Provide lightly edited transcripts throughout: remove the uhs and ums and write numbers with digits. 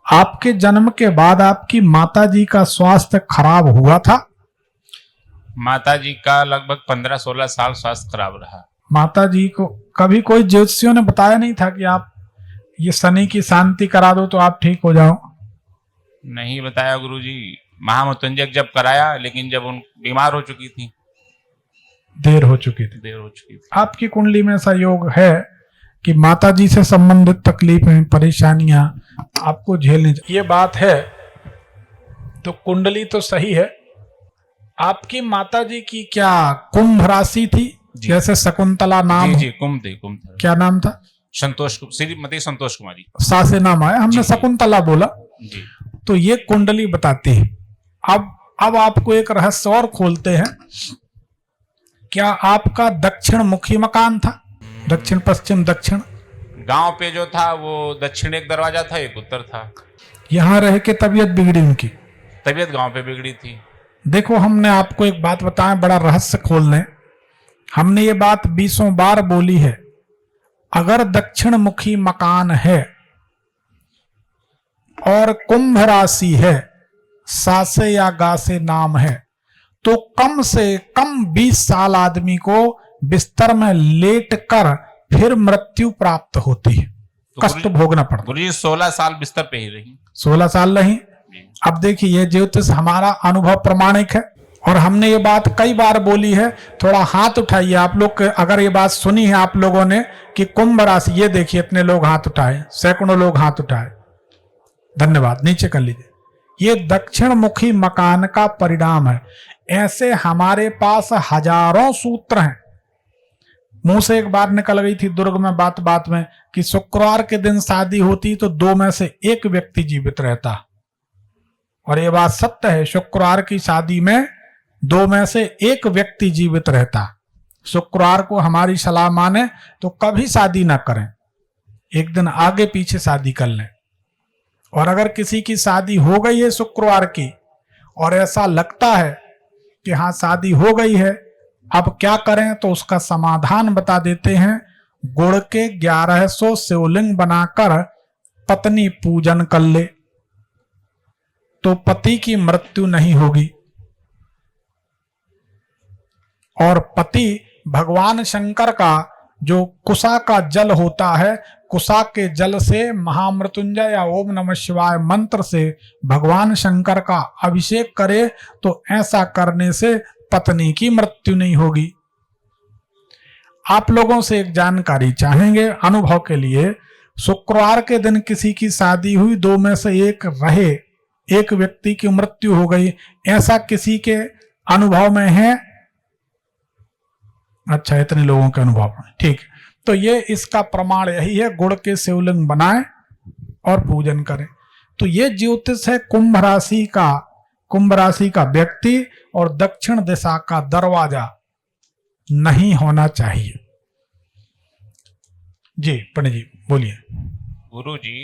आपके जन्म के बाद आपकी माताजी का स्वास्थ्य खराब हुआ था? माताजी का लगभग 15-16 साल स्वास्थ्य खराब रहा। माताजी को कभी कोई ज्योतिषियों ने बताया नहीं था कि आप ये शनि की शांति करा दो तो आप ठीक हो जाओ? नहीं बताया गुरुजी। महामृत्युंजय जब कराया, लेकिन जब उन बीमार हो चुकी थी, देर हो चुकी थी। आपकी कुंडली में ऐसा योग है कि माताजी से संबंधित तकलीफें, परेशानियां आपको झेलनी चाहिए, ये बात है तो कुंडली तो सही है। आपकी माताजी की क्या कुंभ राशि थी? जैसे शकुंतला नाम? जी कुंभ थी। क्या नाम था? श्रीमती संतोष कुमारी। सा से नाम आया, हमने शकुंतला बोला जी। तो ये कुंडली बताती है। अब आपको एक रहस्य और खोलते हैं। क्या आपका दक्षिण मुखी मकान था? दक्षिण, पश्चिम, दक्षिण? गांव पे जो था वो दक्षिण एक दरवाजा था, एक उत्तर था। यहां रह के तबीयत बिगड़ी उनकी? तबीयत गांव पे बिगड़ी थी। देखो, हमने आपको एक बात बताया, बड़ा रहस्य खोल लें। हमने ये बात 20 बार बोली है। अगर दक्षिण मुखी मकान है और कुंभ राशि है, सासे या गासे नाम है, तो कम से कम 20 साल आदमी को बिस्तर में लेट कर फिर मृत्यु प्राप्त होती है, तो कष्ट भोगना पड़ता। गुरुजी 16 साल बिस्तर पे ही रही। 16 साल रही। अब देखिए, ये ज्योतिष हमारा अनुभव प्रमाणिक है और हमने ये बात कई बार बोली है। थोड़ा हाथ उठाइए आप लोग, अगर ये बात सुनी है आप लोगों ने कि कुंभ राशि, ये देखिए इतने लोग हाथ उठाए, सैकड़ों लोग हाथ उठाए, धन्यवाद। नीचे कर लीजिए। ये दक्षिण मुखी मकान का परिणाम है। ऐसे हमारे पास हजारों सूत्र हैं। मुंह से एक बार निकल गई थी दुर्ग में बात बात में कि शुक्रवार के दिन शादी होती तो 2 में से 1 व्यक्ति जीवित रहता, और ये बात सत्य है। शुक्रवार की शादी में 2 में से 1 व्यक्ति जीवित रहता। शुक्रवार को हमारी सलाह माने तो कभी शादी ना करें, एक दिन आगे पीछे शादी कर लें। और अगर किसी की शादी हो गई है शुक्रवार की और ऐसा लगता है कि हाँ शादी हो गई है, अब क्या करें, तो उसका समाधान बता देते हैं। गुड़ के 1100 शिवलिंग बनाकर पत्नी पूजन कर ले तो पति की मृत्यु नहीं होगी। और पति भगवान शंकर का जो कुशा का जल होता है, कुशा के जल से महामृत्युंजय या ओम नमः शिवाय मंत्र से भगवान शंकर का अभिषेक करे तो ऐसा करने से पत्नी की मृत्यु नहीं होगी। आप लोगों से एक जानकारी चाहेंगे अनुभव के लिए। शुक्रवार के दिन किसी की शादी हुई, 2 में से 1 रहे, 1 व्यक्ति की मृत्यु हो गई, ऐसा किसी के अनुभव में है? अच्छा, इतने लोगों के अनुभव में, ठीक। तो ये इसका प्रमाण यही है, गुड़ के शिवलिंग बनाएं और पूजन करें। तो ये ज्योतिष है कुंभ राशि का व्यक्ति और दक्षिण दिशा का दरवाजा नहीं होना चाहिए। जी पंडित जी बोलिए। गुरु जी,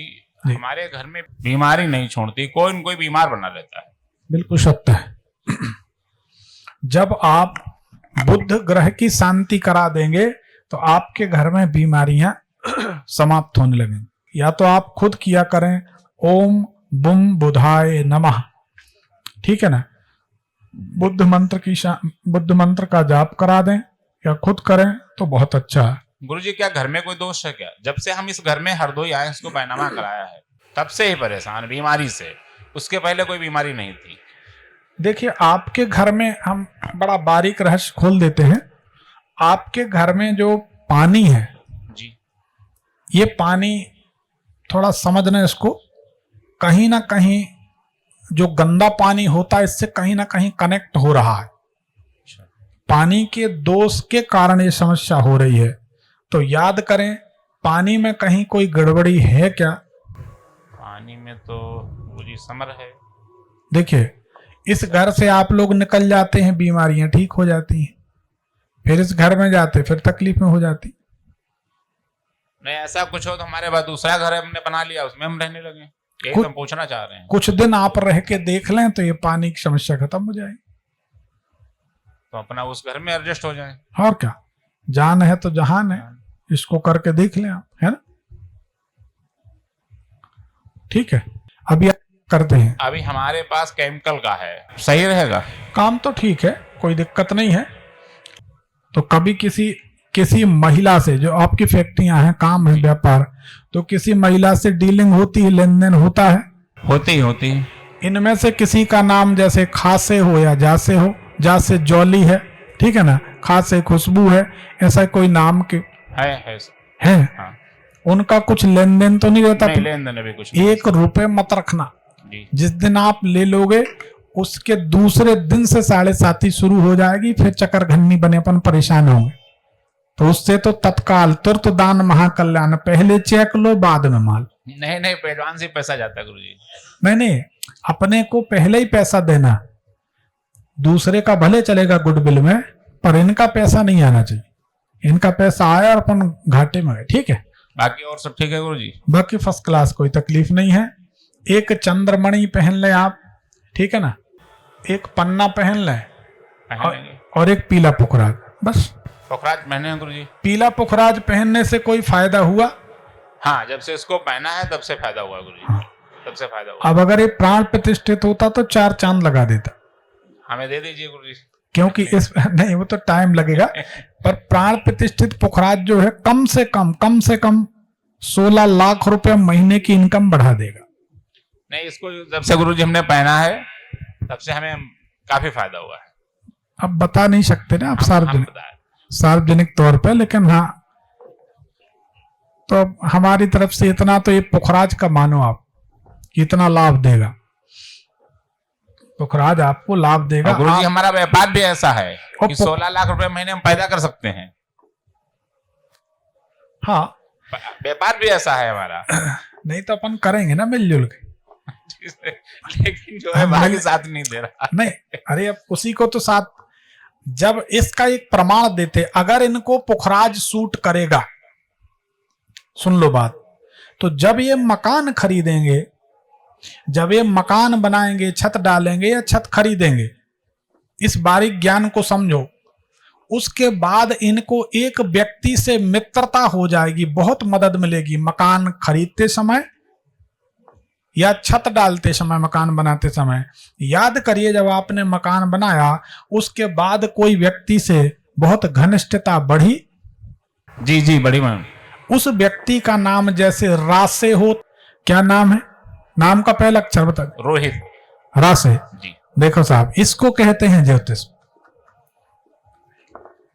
हमारे घर में बीमारी नहीं छोड़ती, कोई न कोई बीमार बना रहता है। बिल्कुल सत्य है। जब आप बुध ग्रह की शांति करा देंगे तो आपके घर में बीमारियां समाप्त होने लगेंगी। या तो आप खुद किया करें, ओम बुम बुधाय नमः, ठीक है ना, बुद्ध मंत्र का जाप करा दें या खुद करें तो बहुत अच्छा है। गुरुजी, क्या घर में कोई दोष है क्या? जब से हम इस घर में हरदोई आए, इसको बैनामा कराया है, तब से ही परेशान बीमारी से। उसके पहले कोई बीमारी नहीं थी। देखिए, आपके घर में हम बड़ा बारीक रहस्य खोल देते हैं। आपके घर में जो पानी है जी, ये पानी थोड़ा समझना इसको, कहीं ना कहीं जो गंदा पानी होता है इससे कहीं ना कहीं कनेक्ट हो रहा है। पानी के दोष के कारण ये समस्या हो रही है। तो याद करें, पानी में कहीं कोई गड़बड़ी है क्या? पानी में तो मुझे समर है। देखिए, इस घर से आप लोग निकल जाते हैं, बीमारियां ठीक हो जाती हैं, फिर इस घर में जाते फिर तकलीफें हो जाती। नहीं, ऐसा कुछ हो तो हमारे बाद दूसरा घर हमने बना लिया, उसमें हम रहने लगे। एकदम पूछना चाह रहे हैं। कुछ दिन आप रह के देख लें तो ये पानी की समस्या खत्म हो जाएगी। तो अपना उस घर में एडजस्ट हो जाए। और क्या, जान है तो जहान है, इसको करके देख लें आप, है ना? ठीक है। अभी करते हैं। अभी हमारे पास केमिकल का है, सही रहेगा? काम तो ठीक है, कोई दिक्कत नहीं है। तो कभी किसी महिला से, जो आपकी फैक्ट्रियां हैं, काम है, व्यापार, तो किसी महिला से डीलिंग होती है, लेन देन होता है? होती है। इनमें से किसी का नाम जैसे खासे हो या जासे हो, जासे जॉली है, ठीक है ना, खासे खुशबू है, ऐसा कोई नाम के है? हाँ। उनका कुछ लेन देन तो नहीं रहता? नहीं, लेन देन अभी कुछ नहीं। 1 रुपए मत रखना जी। जिस दिन आप ले लोगे उसके दूसरे दिन से 7.5 शुरू हो जाएगी, फिर चक्कर घन्नी बने अपन परेशान होंगे। तो उससे तो तत्काल तुरंत दान महाकल्याण, पहले चेक लो बाद में माल। नहीं, एडवांस ही पैसा जाता है गुरुजी। नहीं, अपने को पहले ही पैसा देना, दूसरे का भले चलेगा गुडविल में, पर इनका पैसा नहीं आना चाहिए। इनका पैसा आया और अपन घाटे में गए, ठीक है। बाकी और सब ठीक है गुरुजी? बाकी फर्स्ट क्लास, कोई तकलीफ नहीं है। एक चंद्रमणि पहन ले आप, ठीक है ना, एक पन्ना पहन ले, और एक पीला पुखराज, बस। पुखराज पहने हैं गुरुजी? पीला पुखराज पहनने से कोई फायदा हुआ? हाँ, जब से इसको पहना है तब से फायदा हुआ गुरुजी। हाँ। तब से फायदा हुआ। अब अगर ये प्राण प्रतिष्ठित होता तो 4 चांद लगा देता। हमें दे दीजिए गुरुजी। क्योंकि इस नहीं, वो तो टाइम लगेगा, पर प्राण प्रतिष्ठित पुखराज जो है कम से कम 16 लाख रुपए महीने की इनकम बढ़ा देगा। नहीं, इसको जब से गुरुजी हमने पहना है तब से हमें काफी फायदा हुआ है। अब बता नहीं सकते ना आप हम सार्वजनिक तौर पे, लेकिन हाँ, तो हमारी तरफ से इतना तो ये पुखराज का मानो आप, इतना लाभ देगा पुखराज, आपको लाभ देगा। गुरुजी हमारा व्यापार भी ऐसा है कि 16 लाख रुपए महीने हम पैदा कर सकते हैं। हाँ, व्यापार भी ऐसा है हमारा। नहीं तो अपन करेंगे ना मिलजुल के। लेकिन जो है भाग्य साथ नहीं दे रहा। नहीं, अरे अब उसी को तो साथ, जब इसका एक प्रमाण देते, अगर इनको पुखराज सूट करेगा, सुन लो बात, तो जब ये मकान खरीदेंगे, जब ये मकान बनाएंगे, छत डालेंगे या छत खरीदेंगे, इस बारीक ज्ञान को समझो, उसके बाद इनको एक व्यक्ति से मित्रता हो जाएगी, बहुत मदद मिलेगी मकान खरीदते समय या छत डालते समय, मकान बनाते समय। याद करिए, जब आपने मकान बनाया उसके बाद कोई व्यक्ति से बहुत घनिष्ठता बढ़ी? जी बड़ी मैम। उस व्यक्ति का नाम जैसे रासे हो, क्या नाम है? नाम का पहला अक्षर बता। रोहित। रासे जी। देखो साहब, इसको कहते हैं ज्योतिष,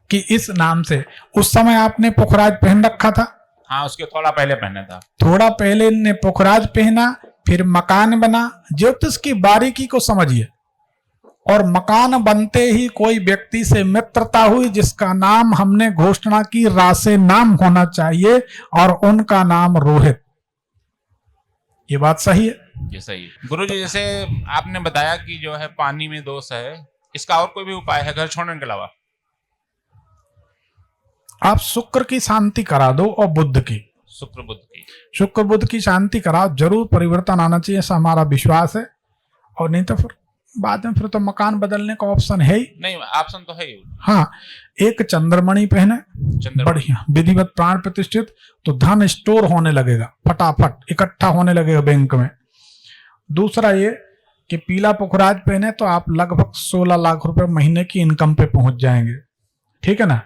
कि इस नाम से उस समय आपने पुखराज पहन रखा था? हाँ, उसके थोड़ा पहले पहना था। थोड़ा पहले ने पुखराज पहना, फिर मकान बना। ज्योतिष की बारीकी को समझिए। और मकान बनते ही कोई व्यक्ति से मित्रता हुई जिसका नाम हमने घोषणा की रासे नाम होना चाहिए, और उनका नाम रोहित। ये बात सही है? ये सही है गुरुजी। जैसे आपने बताया कि जो है पानी में दोष है, इसका और कोई भी उपाय है घर छोड़ने के अलावा? आप शुक्र की शांति करा दो, और बुध की, शुक्र बुध की शांति कराओ, जरूर परिवर्तन आना चाहिए, ऐसा हमारा विश्वास है। और नहीं तो फिर बाद में फिर तो मकान बदलने का ऑप्शन है ही नहीं। ऑप्शन तो है ही। हाँ, एक चंद्रमणि पहने, बढ़िया विधिवत प्राण प्रतिष्ठित, तो धन स्टोर होने लगेगा, फटाफट इकट्ठा होने लगेगा बैंक में। दूसरा ये कि पीला पुखराज पहने तो आप लगभग 16 लाख रुपए महीने की इनकम पे पहुंच जाएंगे, ठीक है ना।